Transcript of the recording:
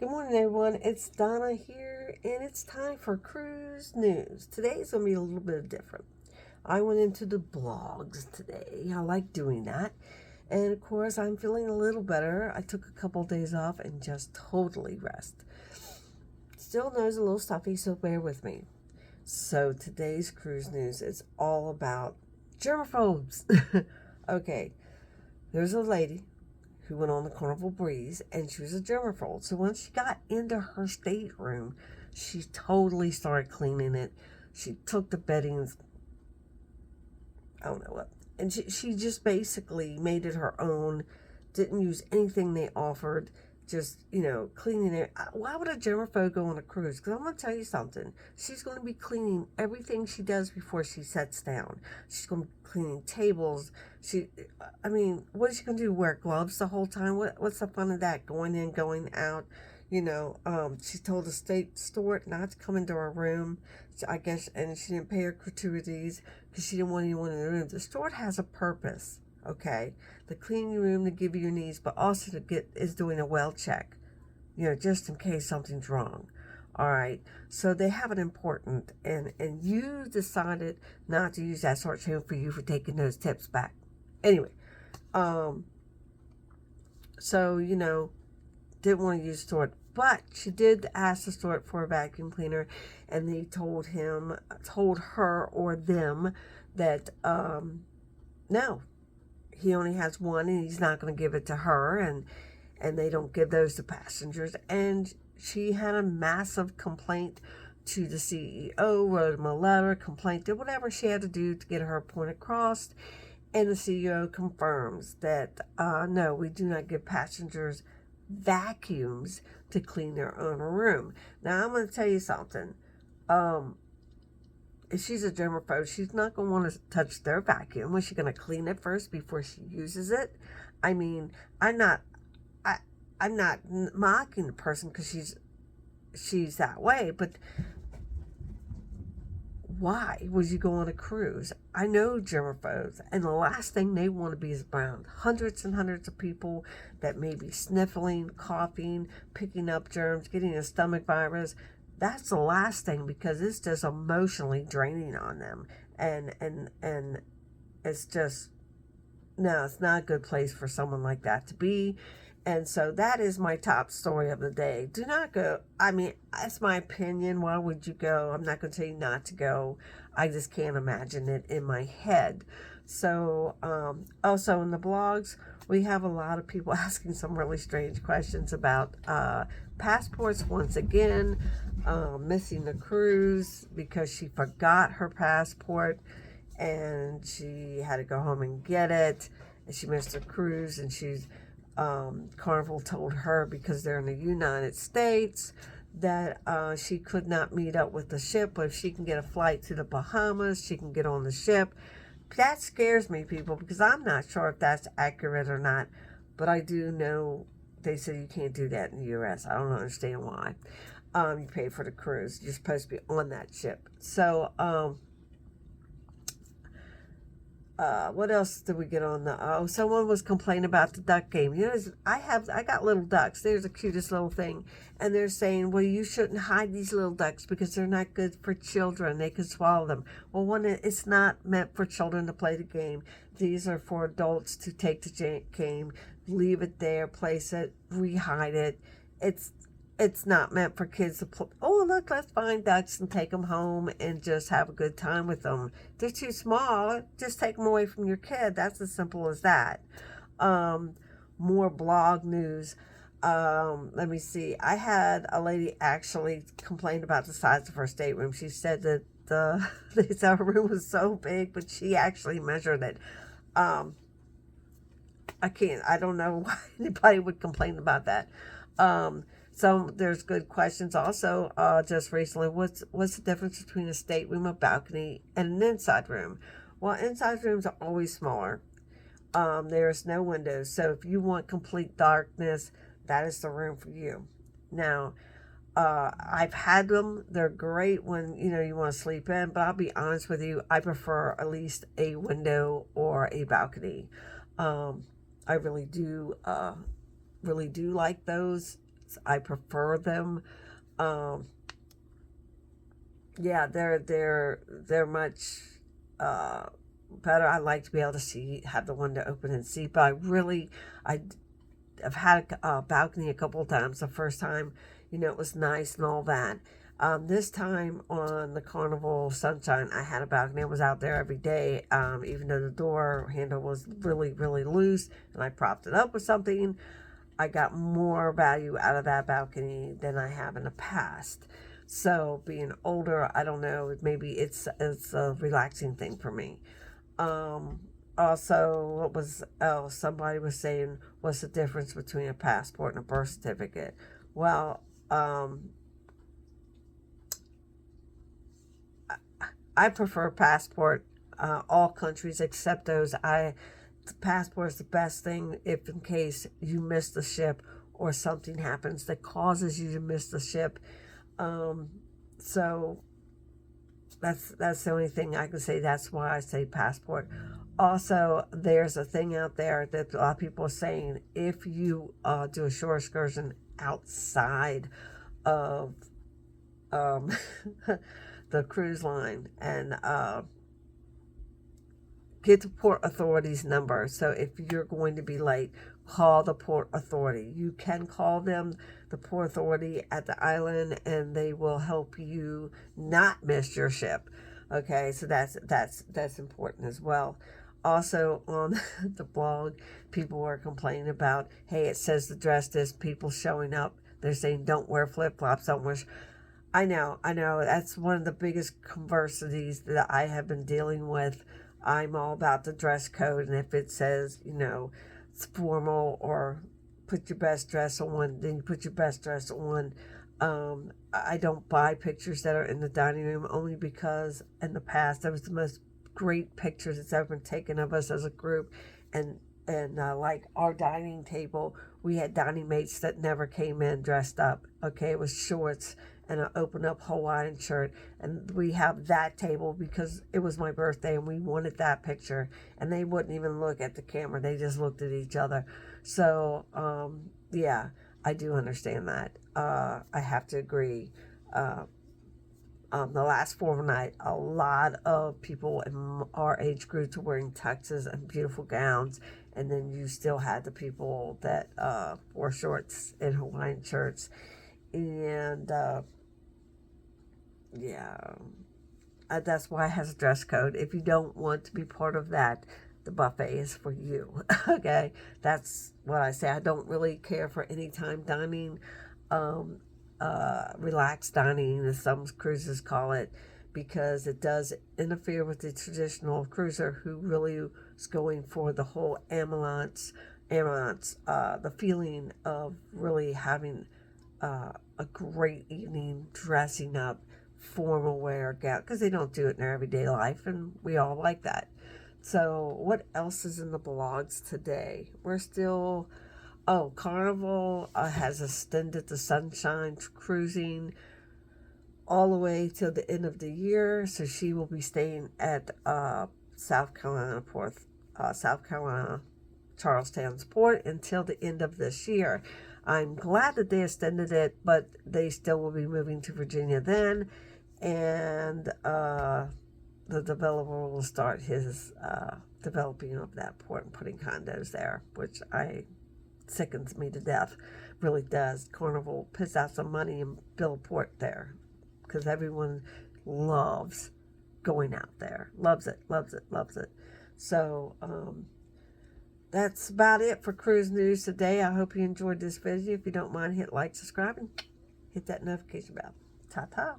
Good morning, everyone. It's Donna here, and it's time for cruise news. Today's going to be a little bit different. I went into the blogs today. I like doing that. And of course, I'm feeling a little better. I took a couple of days off and just totally rest. Still nose a little stuffy, so bear with me. So today's cruise news is all about germaphobes. Okay, there's a lady who went on the Carnival Breeze, and she was a germaphobe. So once she got into her stateroom, she totally started cleaning it. She took the beddings, I don't know what, and she just basically made it her own, didn't use anything they offered, just, cleaning it. Why would a germaphobe go on a cruise? Because I'm going to tell you something. She's going to be cleaning everything she does before she sets down. She's going to be cleaning tables. What is she going to do? Wear gloves the whole time? What's the fun of that? Going in, going out. She told the state steward not to come into her room, I guess, and she didn't pay her gratuities because she didn't want anyone in the room. The steward has a purpose, okay? The cleaning room to give you your needs, but also is doing a well check, just in case something's wrong. All right, so they have it important, and you decided not to use that sort of shame for you for taking those tips back. Anyway, so didn't want to use the steward, but she did ask the steward for a vacuum cleaner, and they told her or them that no, he only has one, and he's not going to give it to her, and they don't give those to passengers. And she had a massive complaint to the CEO, wrote him a letter, complaint, did whatever she had to do to get her point across. And the CEO confirms that no, we do not give passengers vacuums to clean their own room. Now, I'm going to tell you something. If she's a germaphobe, she's not going to want to touch their vacuum. Was she going to clean it first before she uses it? I mean, I'm not mocking the person because she's that way, but why would you go on a cruise? I know germaphobes, and the last thing they want to be is around hundreds and hundreds of people that may be sniffling, coughing, picking up germs, getting a stomach virus. That's the last thing, because it's just emotionally draining on them, and it's just, no, it's not a good place for someone like that to be. And so that is my top story of the day. Do not go. I mean, that's my opinion. Why would you go? I'm not going to tell you not to go. I just can't imagine it in my head. So also in the blogs, we have a lot of people asking some really strange questions about passports once again, missing the cruise because she forgot her passport and she had to go home and get it, and she missed her cruise, and she's Carnival told her, because they're in the United States, that she could not meet up with the ship, but if she can get a flight to the Bahamas, she can get on the ship. That scares me, people, because I'm not sure if that's accurate or not, but I do know they say you can't do that in the U.S. I don't understand why. You pay for the cruise. You're supposed to be on that ship. So, what else did we get on the? Someone was complaining about the duck game. I got little ducks. They're the cutest little thing, and they're saying, well, you shouldn't hide these little ducks because they're not good for children. They could swallow them. Well, it's not meant for children to play the game. These are for adults to take the game, leave it there, place it, rehide it. It's not meant for kids to play. Oh, look, let's find ducks and take them home and just have a good time with them. They're too small. Just take them away from your kid. That's as simple as that. More blog news. Let me see. I had a lady actually complain about the size of her stateroom. She said that her room was so big, but she actually measured it. I don't know why anybody would complain about that. So there's good questions also. Just recently, what's the difference between a stateroom, a balcony, and an inside room? Well, inside rooms are always smaller. There's no windows, so if you want complete darkness, that is the room for you. Now, I've had them. They're great when you want to sleep in, but I'll be honest with you, I prefer at least a window or a balcony. I really do like those. I prefer them. Um, yeah, they're much better. I like to be able to see, have the window open and see. But I've had a balcony a couple of times. The first time, it was nice and all that. This time on the Carnival Sunshine, I had a balcony. I was out there every day, even though the door handle was really, really loose, and I propped it up with something. I got more value out of that balcony than I have in the past. So being older, I don't know, maybe it's a relaxing thing for me. Um, Also, somebody was saying, what's the difference between a passport and a birth certificate? Well, I prefer passport, all countries except those. The passport is the best thing if in case you miss the ship or something happens that causes you to miss the ship. Um, so that's the only thing I can say. That's why I say passport. Also, there's a thing out there that a lot of people are saying, if you do a shore excursion outside of um, the cruise line and get the port authority's number. So if you're going to be late, call the port authority. You can call them, the port authority at the island, and they will help you not miss your ship. Okay, so that's important as well. Also on the blog, people were complaining about, hey, it says to dress this, people showing up. They're saying don't wear flip flops, don't wear. I know. That's one of the biggest conversities that I have been dealing with. I'm all about the dress code, and if it says, it's formal or put your best dress on, then you put your best dress on. I don't buy pictures that are in the dining room only because in the past that was the most great pictures that's ever been taken of us as a group, and like our dining table, we had dining mates that never came in dressed up. Okay, it was shorts and an open up Hawaiian shirt, and we have that table because it was my birthday and we wanted that picture, and they wouldn't even look at the camera, they just looked at each other. So yeah, I do understand that. I have to agree. The last fortnight, a lot of people in our age groups were wearing tuxes and beautiful gowns, and then you still had the people that wore shorts and Hawaiian shirts, and yeah, that's why it has a dress code. If you don't want to be part of that, the buffet is for you. Okay, that's what I say. I don't really care for anytime dining, um, relaxed dining, as some cruises call it, because it does interfere with the traditional cruiser who really is going for the whole the feeling of really having a great evening, dressing up, formal wear, gown, because they don't do it in their everyday life, and we all like that. So, what else is in the blogs today? We're still. Oh, Carnival has extended the Sunshine Cruising all the way till the end of the year. So she will be staying at South Carolina, Charlestown's port until the end of this year. I'm glad that they extended it, but they still will be moving to Virginia then, and the developer will start his developing of that port and putting condos there, which sickens me to death. Really does. Carnival puts out some money and build a port there because everyone loves going out there. Loves it, loves it, loves it. So that's about it for cruise news today. I hope you enjoyed this video. If you don't mind, hit like, subscribe, and hit that notification bell. Ta-ta.